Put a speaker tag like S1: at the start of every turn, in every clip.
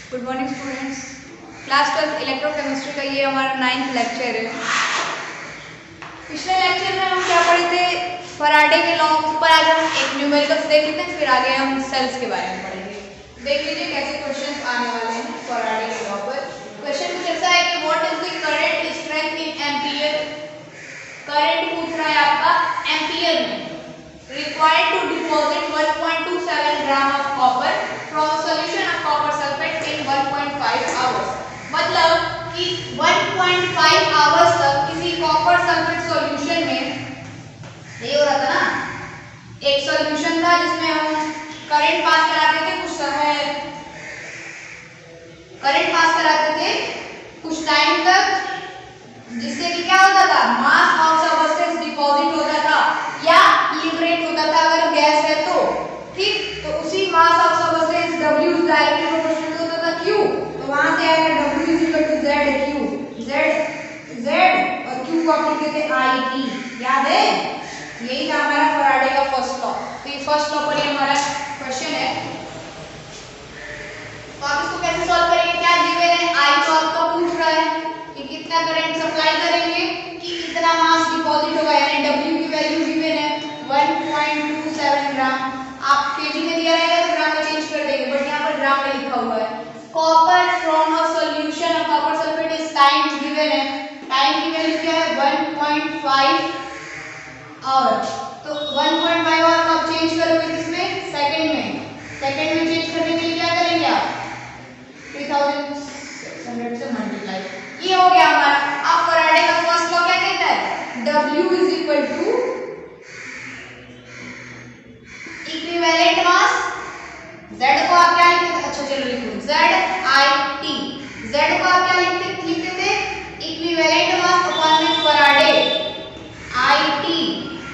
S1: Good morning students. Class 12 electrochemistry का ये हमारा 9th लेक्चर है। पिछले लेक्चर में हम क्या पढ़े थे? फैराडे के लॉ के ऊपर आज हम एक न्यूमेरिकल्स देख लेते हैं, फिर आगे हम सेल्स के बारे में पढ़ेंगे। देख लीजिए कैसे क्वेश्चंस आने वाले हैं फैराडे के लॉ पर। क्वेश्चन कुछ ऐसा है कि what is the current strength in ampere. Current पूछ रहा है आपका एम्पियर में। Required to deposit 1.27 gram of copper from a solution of copper sulfate in 1.5 hours। मतलब कि 1.5 आवर्स तक किसी कॉपर सल्फेट सॉल्यूशन में ये हो रहा था ना, एक सॉल्यूशन था जिसमें हम करंट पास कराते थे कुछ समय, करंट पास कराते थे कुछ टाइम तक, जिससे कि क्या होता था, मास ऑफ सब्सटेंस डिपॉजिट होता था या लिबरेट होता था अगर गैस है तो। ठीक, तो उसी mass of substance W directly proportional होता था Q, तो वहां से आएगा W ZQ। Z और Q को अपन कहते हैं IT। याद है, यही था हमारा फैराडे का फर्स्ट लॉ। तो ये फर्स्ट लॉ पर ही हमारा क्वेश्चन है। तो आप इसको कैसे सॉल्व करेंगे? क्या गिवन है? I तो आपका पूछ रहा है कि कितना करंट सप्लाई करेंगे कि कितना मास डिपॉजिट होगा, यानी W की वैल्यू गिवन है 1.27 ग्राम। आप केजी में दिया रहेगा तो ग्राम में चेंज कर देंगे, बट यहाँ पर ग्राम में लिखा हुआ है। Copper from a solution of copper sulphate is time given है। टाइम की वैल्यू क्या है? 1.5 आवर। तो 1.5 आवर को आप चेंज करोगे किसमें? सेकंड में। सेकंड में चेंज करने के लिए क्या करेंगे आप? 3600 से मल्टीप्लाई। ये हो गया हमारा। अब फैराडे का फर्स्ट लॉ क्या कहता है? W is equal to equivalent mass. Z को आप क्या लिखते थे? अच्छा चलो लिखो ZIT। Z को आप क्या लिखते थे? इक्विवेलेंट मास अपॉन में फैराडे IT।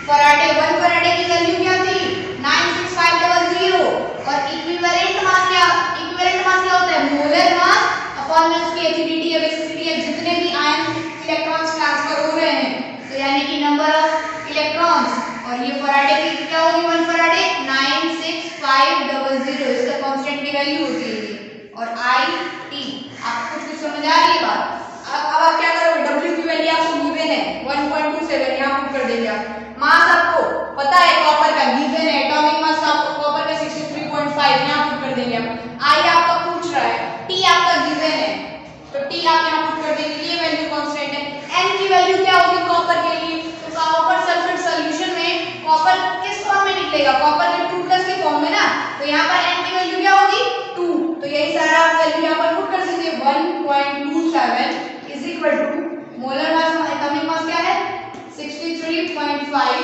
S1: फैराडे 1 फैराडे की वैल्यू क्या थी? 96500। और इक्विवेलेंट मास क्या? इक्विवेलेंट मास क्या होता है? मोलर मास अपॉन में उसकी एसिडिटी या बेसिसिटी या जितने भी आयन इलेक्ट्रॉन्स ट्रांसफर हो रहे हैं, तो यानी कि नंबर ऑफ इलेक्ट्रॉन्स। और ये फैराडे की क्या होगी? 1 फैराडे 96500, इसका कांस्टेंट की वैल्यू होती है। और IT आपको कुछ समझ आ रही है बात? अब आप क्या करोगे? W की वैल्यू आपको गिवन है 1.27, यहां पुट कर देंगे आप। मास आपको पता है कॉपर का गिवन है, एटॉमिक मास आपको कॉपर का 63.5, यहां पुट कर देंगे आप। I आपका पूछ रहा है, T आपका गिवन है, तो T आप यहां पुट कर देंगे, ये वैल्यू कांस्टेंट है। N की वैल्यू क्या होगी कॉपर के लिए? तो कॉपर सल्फेट सॉल्यूशन में कॉपर किस फॉर्म में निकलेगा? कॉपर के 2+ के फॉर्म में ना, तो यहां पर N की वैल्यू क्या होगी? 2। तो यही सारा आप वैल्यू यहां पर पुट कर दीजिए। 1.27 is equal to molar mass, atomic mass क्या है? 63.5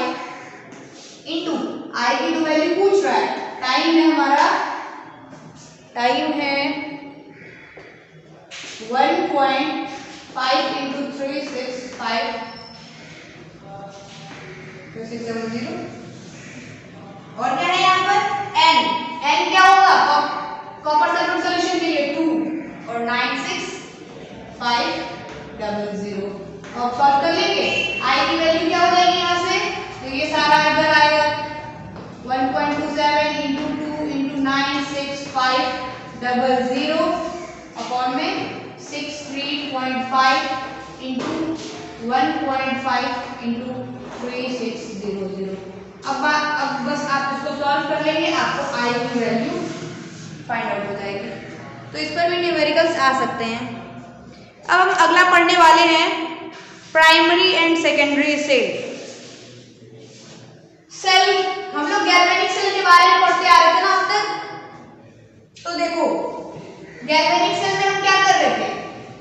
S1: इनटू I की जो वैल्यू पूछ रहा है, टाइम है हमारा, टाइम है 1.5 इंटू 365 2670। और क्या है यहाँ पर? N क्या होगा? कॉपर सल्फेट सॉल्यूशन के लिए 2 और 96500। अब सॉल्व कर लेंगे। I की वैल्यू क्या हो जाएगी यहाँ से? तो ये सारा इधर आएगा 1.27 इंटू 2 इंटू 96500 अपॉन में 63.5 इंटू 1.5 इंटू 3600। अब बस आप इसको सॉल्व कर लेंगे, आपको I की वैल्यू फाइंड आउट हो जाएगी। तो इस पर भी न्यूमेरिकल्स आ सकते हैं। अब हम अगला पढ़ने वाले हैं primary and secondary cell. Cell हम लोग गैल्वेनिक सेल के बारे में पढ़ते आ रहे थे ना अब तक। तो देखो गैल्वेनिक सेल में हम क्या कर रहे थे?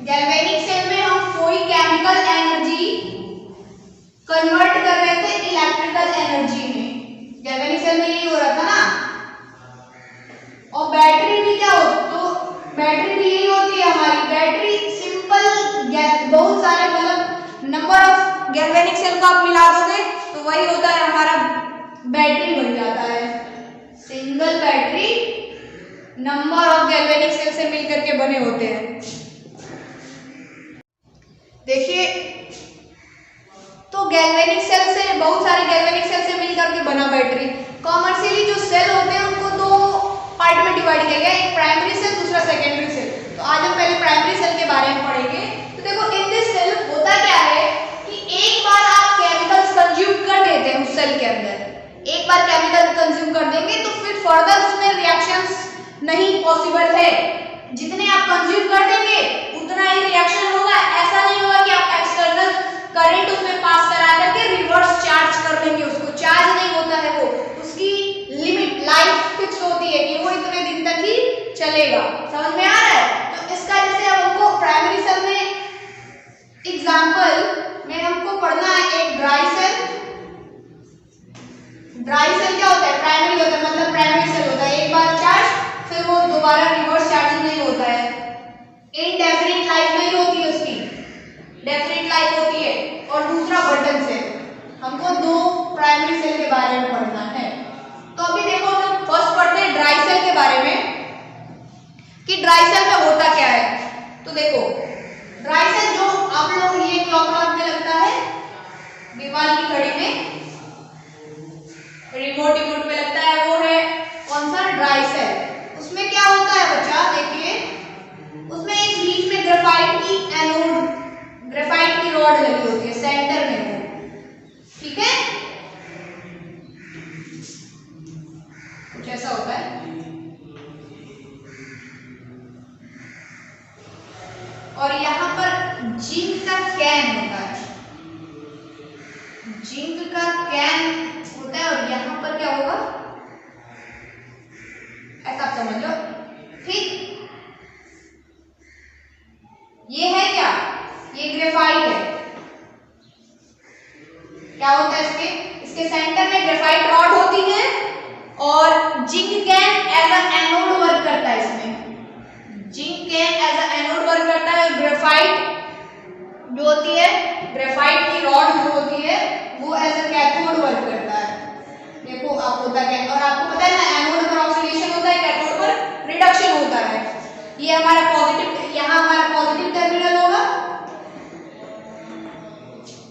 S1: गैल्वेनिक सेल में हम कोई केमिकल एनर्जी कन्वर्ट कर रहे थे इलेक्ट्रिकल एनर्जी में। गैल्वेनिक सेल में यही हो रहा था ना। और बैटरी भी क्या होती? तो बैटरी भी यही होती है हमारी। बैटरी सिंपल बहुत सारे मतलब नंबर ऑफ गैल्वेनिक सेल को आप मिला दोगे तो वही होता है हमारा बैटरी बन जाता है। Single battery number of galvanic cell से मिलकर के बने होते हैं। देखिए, तो गैल्वेनिक सेल से, बहुत सारे गैल्वेनिक सेल से मिलकर के बना बैटरी। कॉमर्शियली जो सेल होते हैं उनको दो पार्ट में डिवाइड किया गया, एक प्राइमरी सेल दूसरा सेकेंडरी सेल। तो आज हम पहले प्राइमरी सेल के बारे में पढ़ेंगे। तो देखो इन दिस सेल होता क्या है कि एक बार आप केमिकल्स कंज्यूम कर देते हैं उस सेल के अंदर, एक बार केमिकल कंज्यूम कर देंगे तो फिर फर्दर उसमें रिएक्शंस नहीं पॉसिबल है। जितने आप कंज्यूम कर देंगे उतना ही रिएक्शन होगा। ऐसा नहीं होगा कि आप एक्सटर्नल करंट उसमें पास करा करके रिवर्स चार्ज कर लेंगे उसको, चार्ज नहीं होता है वो, उसकी लिमिट लाइफ फिक्स होती है कि वो इतने दिन तक ही चलेगा। समझ में आ रहा है? तो इसका जैसे अब हमको प्राइमरी सेल में एग्जांपल में हमको पढ़ना है एक ड्राई सेल। ड्राई सेल क्या होता है? प्राइमरी होता है, मतलब प्राइमरी सेल होता है, एक बार चार्ज फिर वो दोबारा रिवर्स चार्जिंग नहीं होता है, इनडेफिनिट लाइफ नहीं होती है उसकी, डेफिनिट लाइफ होती है। और दूसरा बटन सेल, हमको दो प्राइमरी सेल के बारे में पढ़ना है। तो अभी देखो हम फर्स्ट पढ़ते हैं ड्राई सेल के बारे में कि ड्राई सेल में होता क्या है। तो देखो ड्राई सेल जो आप लोग ये क्लॉक में लगता है दीवार की घड़ी में, रिमोट में लगता है, वो है कौन सा? Dry cell. उसमें क्या होता है बच्चा, देखिए उसमें एक बीच में ग्रेफाइट की एनोड, ग्रेफाइट की रॉड लगी होती है सेंटर में वो, ठीक है, कुछ ऐसा होता है। और यहाँ पर जिंक का कैन होता है, जिंक का कैन होता है। और यहाँ पर क्या होगा ऐसा आप समझ लो, ठीक। ये है क्या? ये ग्रेफाइट है। क्या होता है इसके सेंटर में ग्रेफाइट रॉड होती है और zinc can as a anode work करता है। इसमें zinc can as a anode work करता है। ग्रेफाइट जो होती है, ग्रेफाइट की रॉड जो होती है वो एज अ कैथोड वर्क करता है। देखो आप होता क्या, और आपको पता है ना एनोड पर ऑक्सीडेशन होता है, कैथोड पर रिडक्शन होता है। ये हमारा पॉजिटिव, यहाँ हमारा पॉजिटिव टर्मिनल होगा,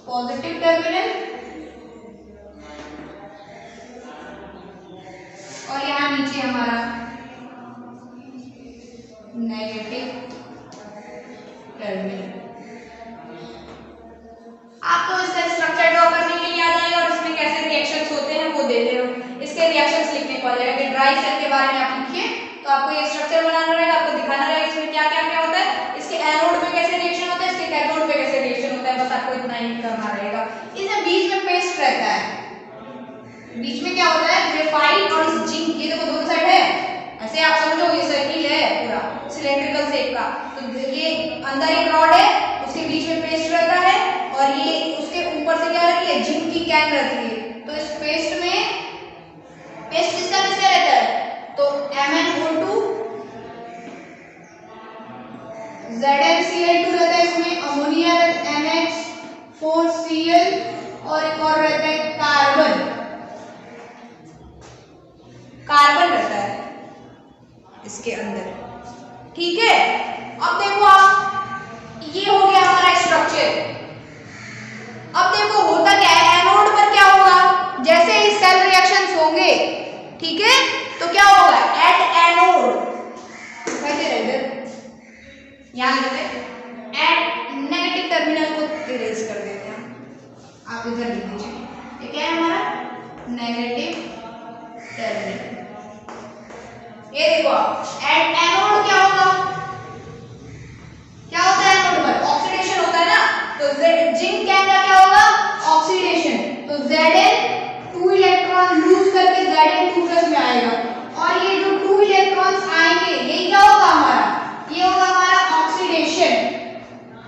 S1: पॉजिटिव टर्मिनल, और यहाँ नीचे हमारा नेगेटिव टर्मिनल। आपको इसका स्ट्रक्चर ड्रॉ करने के लिए आ जाएगा और इसमें कैसे रिएक्शंस होते हैं वो दे दे रहे हो, इसके रिएक्शंस लिखने को आ जाएगा कि ड्राई सेल के बारे में आप लिखिए। तो आपको ये स्ट्रक्चर बनाना रहेगा, आपको दिखाना रहेगा इसमें क्या क्या क्या होता है, इसके एनोड पे कैसे रिएक्शन होता है, इसके कैथोड पे कैसे रिएक्शन होता है, बस आपको इतना ही करना रहेगा। इसमें बीच में पेस्ट रहता है, बीच में क्या होता है ग्रेफाइट और इस जिंक, ये देखो दोनों साइड है, ऐसे आप समझो ये सर्किल है पूरा सिलेंड्रिकल शेप का। तो ये अंदर एक रॉड है, उसके बीच में पेस्ट रहता है और ये उसके ऊपर से क्या रहती है, जिंक की कैन रहती है। तो इस पेस्ट में, पेस्ट किसका किसका रहता है, तो MnO2 ZnCl2 रहता है, इसमें अमोनिया NH4Cl और एक और रहता है कार्बन, कार्बन रहता है इसके अंदर, ठीक है। अब देखो आप, ये हो गया हमारा स्ट्रक्चर। अब देखो होता क्या है, एनोड पर क्या होगा, जैसे ही सेल रिएक्शंस होंगे, ठीक है, तो क्या होगा एट एनोड, कैसे रहेगा यहाँ लिखते हैं एट नेगेटिव टर्मिनल को इरेज कर देते हैं, आप इधर लिख दीजिए, ये क्या है हमारा नेगेटिव टर्मिनल। ये देखो एट एनोड क्या होगा, क्या होता है एनोड पर ऑक्सीडेशन होता है ना, तो जिंक कैन का क्या होगा ऑक्सीडेशन, तो Zn 2 इलेक्ट्रॉन लूज करके Zn2+ में आएगा। और ये जो 2 इलेक्ट्रॉन्स आएंगे यही क्या होगा हमारा, ये होगा हमारा ऑक्सीडेशन।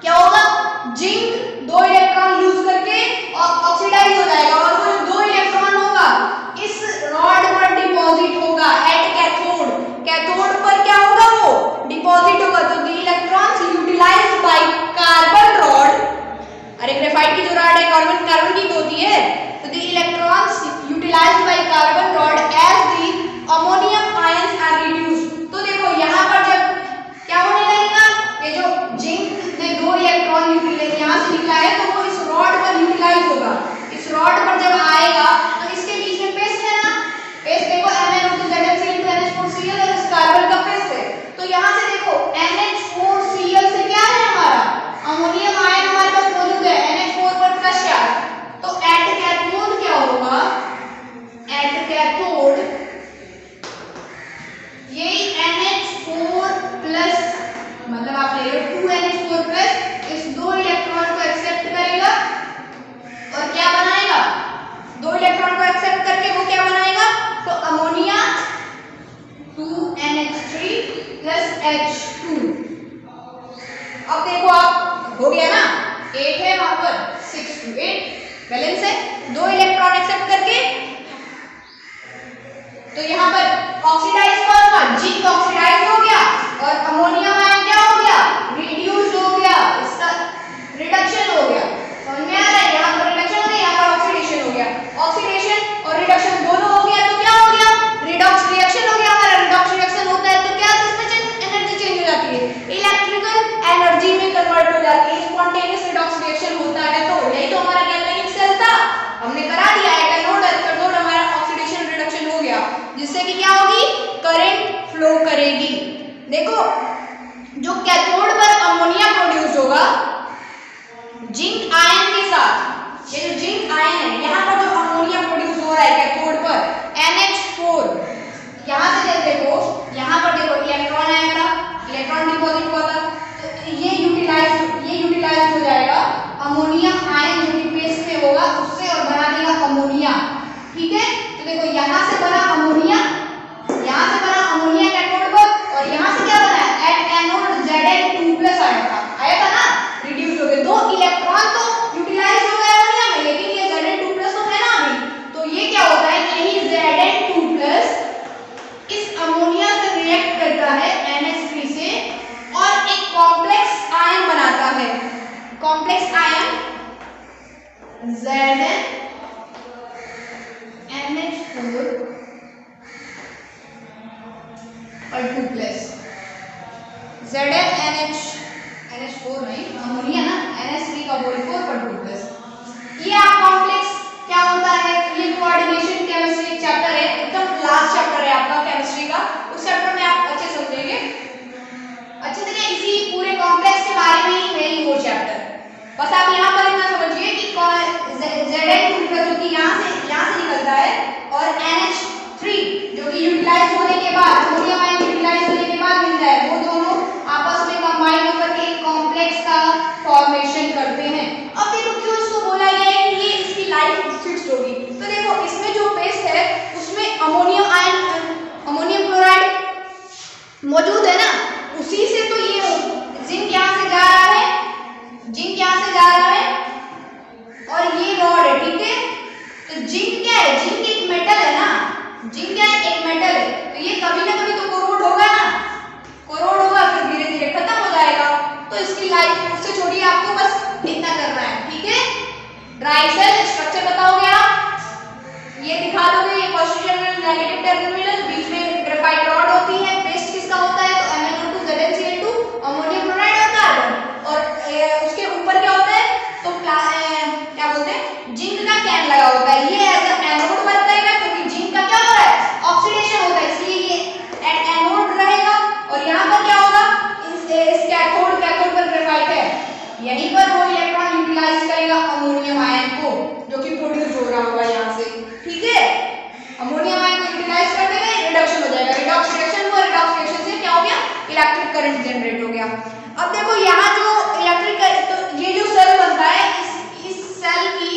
S1: क्या होगा, जिंक 2 इलेक्ट्रॉन लूज करके ऑक्सीडाइज हो जाएगा और वो जो 2 इलेक्ट्रॉन होगा इस रॉड पर डिपॉजिट होगा एट कैथोड, कैथोड पर क्या होगा वो डिपॉजिट होगा। तो the electrons utilized by carbon rod, अरे ग्रेफाइट की जो रॉड है कार्बन, कार्बन की होती है, तो the electrons utilized by carbon rod as the आप ले लो 2NH4 प्लस, इस 2 इलेक्ट्रॉन को एक्सेप्ट करेगा और क्या बनाएगा, 2 इलेक्ट्रॉन को एक्सेप्ट करके वो क्या बनाएगा, तो अमोनिया 2NH3 प्लस H2। अब देखो आप हो गया ना, 8 है वहां पर, 6 to 8 बैलेंस है, 2 इलेक्ट्रॉन एक्सेप्ट करके, तो यहाँ पर ऑक्सीडाइज कौन हुआ, जिंक ऑक्सीडाइज हो गया और अमोनियम आयन क्या हो गया, रिड्यूस हो गया, इसका रिडक्शन हो गया। समझ में आ रहा है, यहाँ पर रिडक्शन हो गया, यहाँ पर ऑक्सीडेशन हो गया, ऑक्सीडेशन और रिडक्शन दोनों हो गया तो क्या हो गया, रिडॉक्स रिएक्शन हो गया। हमारा रिडॉक्स रिएक्शन होता है तो क्या इसमें एनर्जी चेंज हो जाती है, इलेक्ट्रिकल एनर्जी में कन्वर्ट हो जाती है, स्पॉन्टेनियस रिडॉक्स रिएक्शन होता है। तो यही तो हमारा गैल्वेनिक सेल था, हमने करा दिया है, एनोड कैथोड, हमारा ऑक्सीडेशन रिडक्शन हो गया, जिससे कि क्या होगी, करंट फ्लो करेगी। देखो जो कैथोड पर अमोनिया प्रोड्यूस होगा जिंक आयन के साथ, ये जो जिंक आयन है, यहाँ पर जो अमोनिया प्रोड्यूस हो रहा है कैथोड पर NH4, यहाँ से देखो, यहाँ पर देखो इलेक्ट्रॉन आया था, इलेक्ट्रॉन डिपॉजिट हुआ था, तो ये यूटिलाइज हो जाएगा अमोनिया आयन जो कि बेस में होगा उससे और बना देगा अमोनिया। ठीक है, तो देखो यहाँ से बना अमोनिया, यहाँ से बना अमोनिया कैथोड पर, और यहाँ से क्या बना है, एनोड Zn2+ आया था ना, रिड्यूस हो गए, 2 इलेक्ट्रॉन तो यूटिलाइज हो गए अमोनिया में, लेकिन ये Zn2+ तो है ना अभी, तो ये क्या होता है, यही Zn2+ इस अमोनिया से रिएक्ट करता है NH3 से और एक कॉम्प्लेक्स आयन बनाता है, कॉम्प्लेक्स आयन Zn NH4 और 2+, NH4 नहीं, अमोनिया ना, NH3 का बोल 4 पर 2+। ये आप कॉम्प्लेक्स क्या होता है, ये कोऑर्डिनेशन केमिस्ट्री एक चैप्टर है, एकदम लास्ट चैप्टर है आपका केमिस्ट्री का, उस चैप्टर में आप अच्छे समझेंगे, अच्छे से इसी पूरे कॉम्प्लेक्स के बारे में ही है वो चैप्टर। बस आप यहाँ पर इतना समझिए कि Zn2+ जो कि यहाँ से निकलता है और NH3 जो कि यूटिलाइज होने के बाद, अमोनियम आयन यूटिलाइज होने के बाद मिल जाए, वो दोनों आपस में कंबाइन होकर के एक कॉम्प्लेक्स का फॉर्मेशन करते हैं। अब देखो क्यों इसको बोला गया है कि ये इसकी लाइफ फिक्स्ड होगी, तो देखो इसमें जो पेस्ट है उसमें अमोनियम आयन, अमोनियम क्लोराइड मौजूद है ना, उसी से तो ये जिंक यहाँ से जा रहा है, जिंक यहाँ से जा रहा है और ये रॉड है। ठीक है, तो जिंक क्या है, जिंक एक मेटल है ना, जिंक क्या है, एक मेटल है, तो ये कभी ना कभी तो कोरोड होगा ना, कोरोड होगा फिर धीरे धीरे खत्म हो जाएगा, तो इसकी लाइफ उससे छोड़िए, आपको बस इतना करना है। ठीक है, ड्राई सेल स्ट्रक्चर बताओगे आप, ये दिखा दोगे, ये पॉजिटिव टर्मिनल नेगेटिव टर्मिनल, बीच में ग्रेफाइट रॉड होती है, पेस्ट किसका होता है, तो MnO2 ZnCl2 अमोनियम क्लोराइड और कार्बन, और उसके ऊपर क्या होता है, तो क्या बोलते हैं, जिंक का कैन लगा होता है, ये एज एनोड वर्क करेगा क्योंकि जिंक का क्या हो रहा है, ऑक्सीडेशन होता है, इसलिए ये एनोड रहेगा, और यहाँ पर क्या होगा, इस कैथोड पर ग्रेफाइट है, यहीं पर वो इलेक्ट्रॉन यूटिलाइज करेगा अमोनियम आयन को जो कि प्रोड्यूस हो रहा होगा यहाँ से। ठीक है, अमोनियम आयन को यूटिलाइज कर देगा, रिडक्शन हो जाएगा, रिडॉक्स रिएक्शन हुआ, रिडॉक्स रिएक्शन से क्या हो गया, इलेक्ट्रिक करंट जनरेट हो गया। अब देखो यहाँ जो इलेक्ट्रिक, तो ये जो सेल बनता है, इस सेल की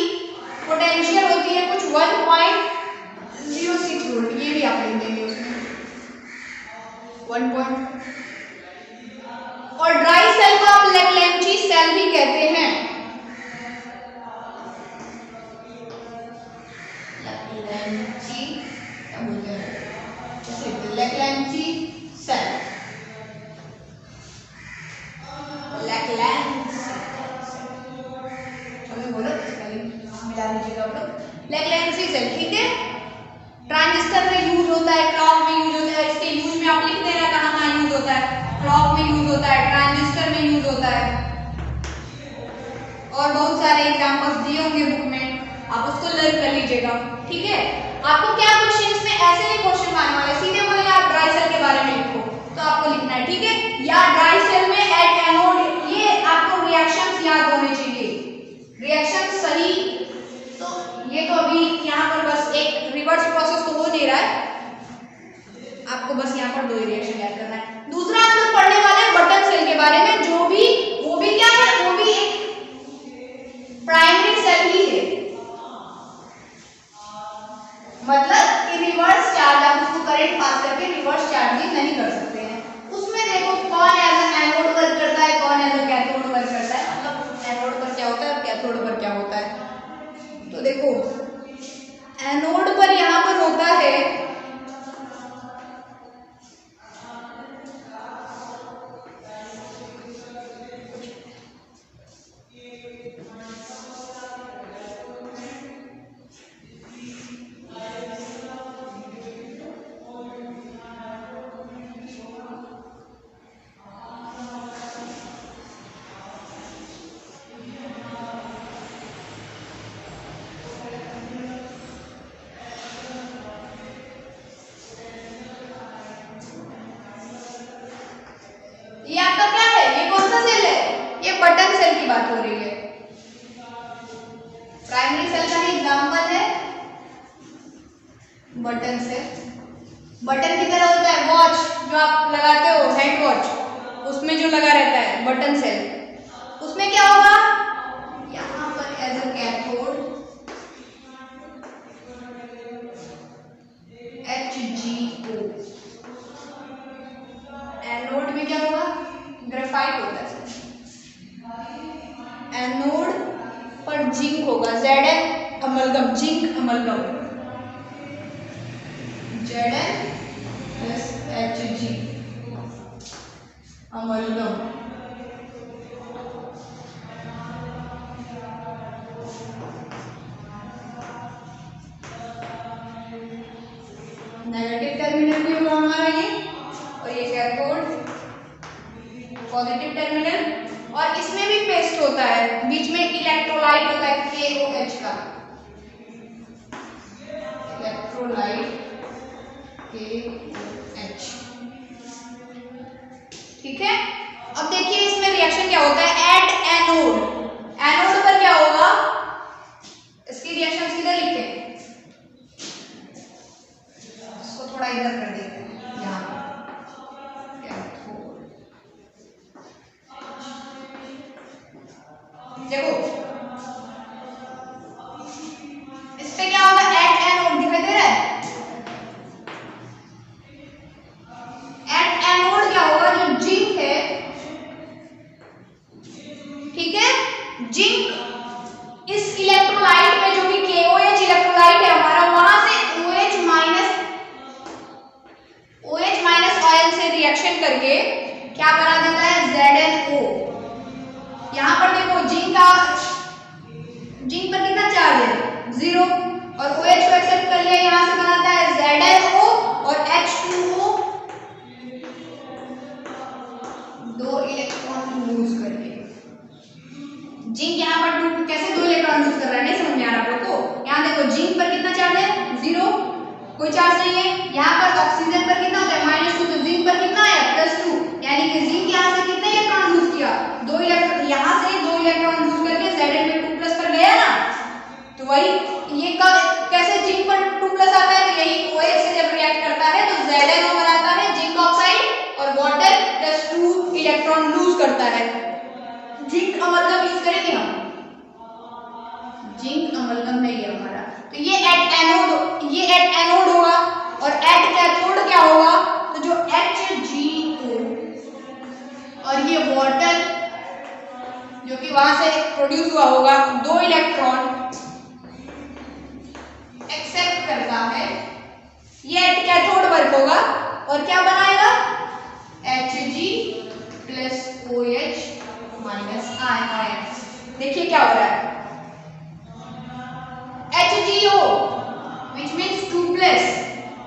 S1: पोटेंशियल होती है कुछ 1.06 वोल्ट, ये भी आप लिख देंगे उसमें 1. और ड्राई सेल को आप लेक्लेंची सेल भी कहते हैं, लेक्लेंची क्या बोलते हैं, लेक्लेंची सेल, मिला लीजिएगा आप लोग, लेक्लेंची सेल। ठीक है, ट्रांजिस्टर में यूज होता है, क्लॉक में यूज होता है, इसके यूज में आप लिख देना कहाँ यूज होता है, क्लॉक में यूज होता है, ट्रांजिस्टर में यूज होता है, और बहुत सारे एग्जांपल्स दिए होंगे बुक में, आप उसको लर्न कर लीजिएगा। ठीक है, आपको क्या क्वेश्चंस में ऐसे नहीं क्वेश्चन आने वाले, सीधे बोले आप ड्राई सेल के बारे में लिखो, तो आपको लिखना है। ठीक है, या ड्राई सेल में एट एनोड, ये आपको रिएक्शंस याद होने चाहिए, रिएक्शन सही, तो ये तो अभी यहाँ पर बस एक रिवर्स प्रोसेस तो हो नहीं रहा है, आपको बस यहाँ पर 2 रिएक्शन याद करना है। दूसरा आप लोग पढ़ने वाले हैं बटन सेल के बारे में, ये आपका क्या है, ये कौन सा सेल है, ये बटन सेल की बात हो रही है। प्राइमरी सेल का ही एग्जांपल है बटन सेल। बटन की तरह होता है वॉच जो आप लगाते हो, हैंड वॉच, उसमें जो लगा रहता है बटन सेल। उसमें क्या होगा, यहाँ पर as a cathode HgO, anode में क्या होगा, ग्रेफाइट होता है। एनोड पर जिंक होगा, Zn amalgam, zinc amalgam, Zn plus Hg amalgam. Negative terminal भी होगा हमारा ये, और ये कैथोड पॉजिटिव टर्मिनल। और इसमें भी पेस्ट होता है, बीच में इलेक्ट्रोलाइट होता है KOH का, इलेक्ट्रोलाइट KOH। ठीक है, अब देखिए इसमें रिएक्शन क्या होता है, एट एनोड। एनोड पर क्या होगा, इसकी रिएक्शन सीधे लिखते हैं, इसको थोड़ा इधर कर देते हैं, यहाँ देखो इस पे क्या होगा, एट एनोड दिखाई दे रहा है। एट एनोड क्या होगा, जो जिंक है, ठीक है, जिंक इस इलेक्ट्रोलाइट में जो भी KOH इलेक्ट्रोलाइट है हमारा, वहां से OH माइनस आयन से रिएक्शन करके क्या बना देता है, ZnO। यहां पर देखो जिंक पर कितना चार्ज है, 0, और OH को एक्सेप्ट कर लिया, यहां से बनाता है ZnO और H2O, 2 इलेक्ट्रॉन लूज करके। जिंक यहाँ पर कैसे 2 इलेक्ट्रॉन लूज कर रहा है, नहीं समझ में आ रहा आप लोग को। यहाँ देखो जिंक पर कितना चार्ज है, 0, कोई चार्ज नहीं है। यहाँ पर ऑक्सीजन पर कितना होता है, -2, तो जिंक पर कितना है, +2, यानी कि जिंक यहाँ से कितने इलेक्ट्रॉन लूज किया, 2 इलेक्ट्रॉन, यहाँ से 2 इलेक्ट्रॉन लूज करके Zn में 2+ पर गया ना, तो वही ये कैसे जिंक पर 2+ आता है, तो यही OH से जब रिएक्ट करता है तो ZnO बनाता है, जिंक ऑक्साइड, और वाटर +2 इलेक्ट्रॉन लूज करता है। जिंक अमलगम यूज करेंगे हम, जिंक अमलगम है ये हमारा। तो ये एट एनोड होगा, और एट कैथोड क्या होगा, तो जो HgO और ये वाटर जो कि वहां से प्रोड्यूस हुआ होगा, 2 इलेक्ट्रॉन एक्सेप्ट करता है, ये एट कैथोड वर्क होगा, और क्या बनाएगा, Hg plus OH minus ion. देखिए क्या हो रहा है, HgO which means 2+,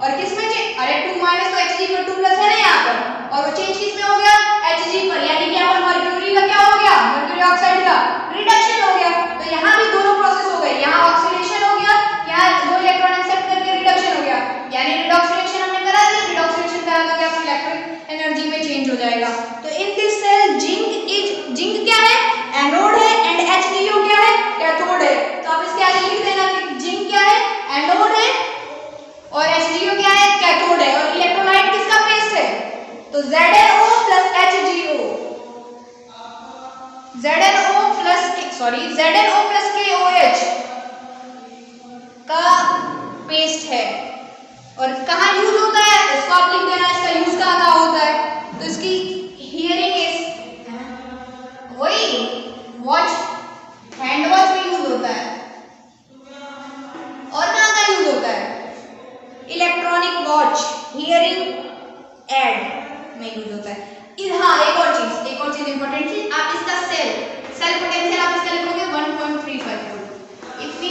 S1: और किसमें अरे 2 माइनस, तो Hg पर 2+ है ना यहाँ पर, और वो चेंज किसमें हो गया, Hg पर, यानी कि यहाँ पर मर्क्यूरी का क्या हो गया, मर्क्यूरी ऑक्साइड का रिडक्शन हो गया। तो यहाँ भी दोनों प्रोसेस हो गए, यहाँ ऑक्सीडेशन हो गया, यहाँ 2 इलेक्ट्रॉन एक्सेप्ट करके रिडक्शन हो गया, यानी रिडॉक्सिलेशन हमने करा दिया, रिडॉक्सिलेशन करा तो क्या इलेक्ट्रिक एनर्जी में चेंज हो जाएगा। तो इन दिस सेल जिंक क्या है, एनोड है, एंड HgO क्या है, कैथोड है। तो आप इसके आगे लिख देना कि जिंक क्या है, एनोड है, और HgO क्या है, कैथोड है, और इलेक्ट्रोलाइट किसका पेस्ट है, तो ZnO plus HgO, ZnO plus KOH का पेस्ट है। और कहाँ यूज होता है, इसको आप लिख देना, इसका यूज कहाँ होता है, तो इसकी हियरिंग इज वही वॉच, हैंड वॉच में यूज होता है। और कहाँ यूज होता है, इलेक्ट्रॉनिक वॉच, हियरिंग एड में यूज होता है। हाँ, एक और चीज इंपॉर्टेंट चीज, आप इसका सेल पोटेंशियल आप इसका लिखोगे 1.35 वोल्ट। इफ वी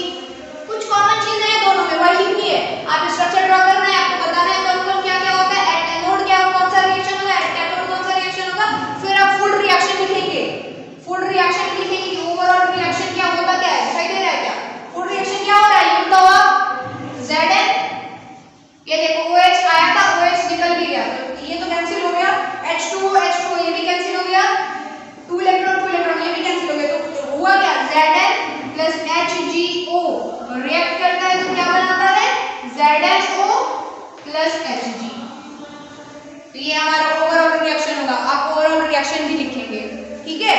S1: कुछ कॉमन चीजें हैं दोनों में, वही लिखनी है। आप स्ट्रक्चर ड्रॉ करना है, आपको बताना है कौन-कौन क्या-क्या होता है, एट एनोड क्या कौन सा रिएक्शन होगा, एट कैथोड कौन सा रिएक्शन होगा, फिर आप फुल रिएक्शन लिखेंगे कि ओवरऑल रिएक्शन क्या होता क्या है, दिखाई दे रहा है क्या, फुल रिएक्शन क्या हो रहा है, ये लिखा हुआ Zn, ये देखो OH आया था, OH निकल भी गया, तो ये तो कैंसिल हो गया, H2 ये हमारा ओवरऑल रिएक्शन होगा, आप ओवरऑल रिएक्शन भी लिखेंगे, ठीक है।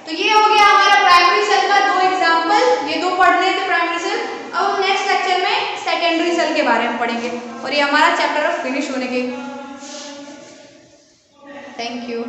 S1: तो ये हो गया हमारा प्राइमरी सेल का 2 एग्जाम्पल, ये 2 पढ़ रहे थे प्राइमरी सेल। अब हम नेक्स्ट लेक्चर में सेकेंडरी सेल के बारे में पढ़ेंगे और ये हमारा चैप्टर फिनिश होने के। Thank you.